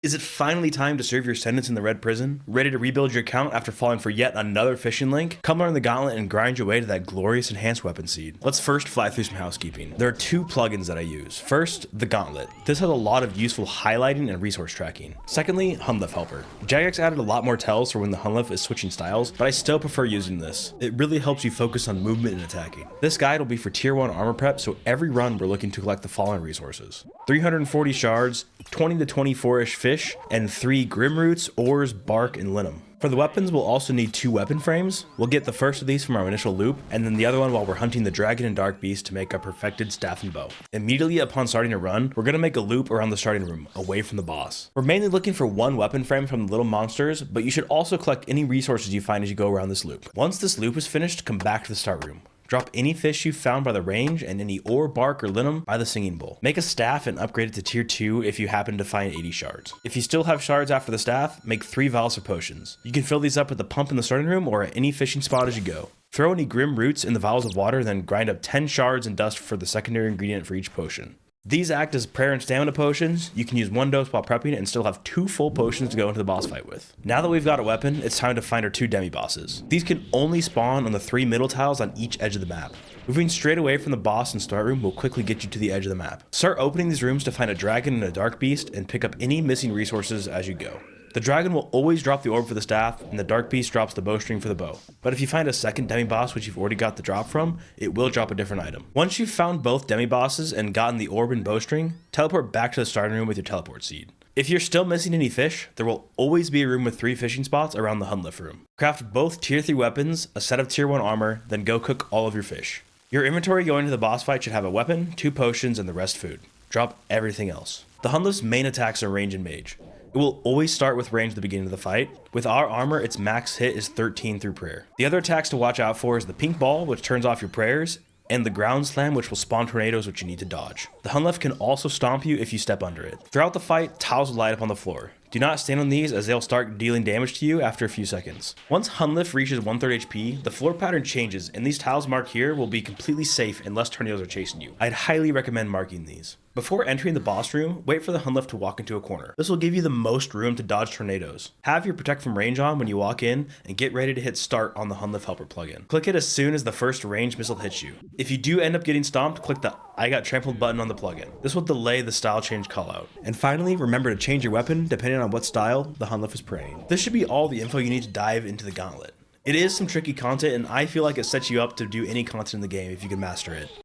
Is it finally time to serve your sentence in the red prison? Ready to rebuild your account after falling for yet another phishing link? Come learn the gauntlet and grind your way to that glorious enhanced weapon seed. Let's first fly through some housekeeping. There are two plugins that I use. First, the gauntlet. This has a lot of useful highlighting and resource tracking. Secondly, Hunlef helper. Jagex added a lot more tells for when the Hunlef is switching styles, but I still prefer using this. It really helps you focus on movement and attacking. This guide will be for tier 1 armor prep, so every run we're looking to collect the following resources: 340 shards, 20 to 24-ish fish, and 3 grim roots, ores, bark, and linum. For the weapons, we'll also need 2 weapon frames. We'll get the first of these from our initial loop, and then the other one while we're hunting the dragon and dark beast to make our perfected staff and bow. Immediately upon starting a run, we're going to make a loop around the starting room, away from the boss. We're mainly looking for 1 weapon frame from the little monsters, but you should also collect any resources you find as you go around this loop. Once this loop is finished, come back to the start room. Drop any fish you found by the range and any ore, bark, or linum by the singing bowl. Make a staff and upgrade it to tier 2 if you happen to find 80 shards. If you still have shards after the staff, make 3 vials of potions. You can fill these up with the pump in the starting room or at any fishing spot as you go. Throw any grim roots in the vials of water, then grind up 10 shards and dust for the secondary ingredient for each potion. These act as prayer and stamina potions. You can use 1 dose while prepping and still have 2 full potions to go into the boss fight with. Now that we've got a weapon, it's time to find our 2 demi-bosses. These can only spawn on the 3 middle tiles on each edge of the map. Moving straight away from the boss and start room will quickly get you to the edge of the map. Start opening these rooms to find a dragon and a dark beast and pick up any missing resources as you go. The dragon will always drop the orb for the staff, and the dark beast drops the bowstring for the bow. But if you find a second demi-boss which you've already got the drop from, it will drop a different item. Once you've found both demi-bosses and gotten the orb and bowstring, teleport back to the starting room with your teleport seed. If you're still missing any fish, there will always be a room with 3 fishing spots around the Hunlef room. Craft both tier 3 weapons, a set of tier 1 armor, then go cook all of your fish. Your inventory going into the boss fight should have a weapon, 2 potions, and the rest food. Drop everything else. The Hunlef's main attacks are range and mage. It will always start with range at the beginning of the fight. With our armor, its max hit is 13 through prayer. The other attacks to watch out for is the pink ball, which turns off your prayers, and the ground slam, which will spawn tornadoes which you need to dodge. The Hunlef can also stomp you if you step under it. Throughout the fight, tiles will light up on the floor. Do not stand on these as they'll start dealing damage to you after a few seconds. Once Hunlef reaches 1/3 HP, the floor pattern changes and these tiles marked here will be completely safe unless tornadoes are chasing you. I'd highly recommend marking these. Before entering the boss room, wait for the Hunlef to walk into a corner. This will give you the most room to dodge tornadoes. Have your protect from range on when you walk in and get ready to hit start on the Hunlef helper plugin. Click it as soon as the first range missile hits you. If you do end up getting stomped, click the I got trampled button on the plugin. This will delay the style change callout. And finally, remember to change your weapon depending on what style the Hunlef is praying. This should be all the info you need to dive into the gauntlet. It is some tricky content and I feel like it sets you up to do any content in the game if you can master it.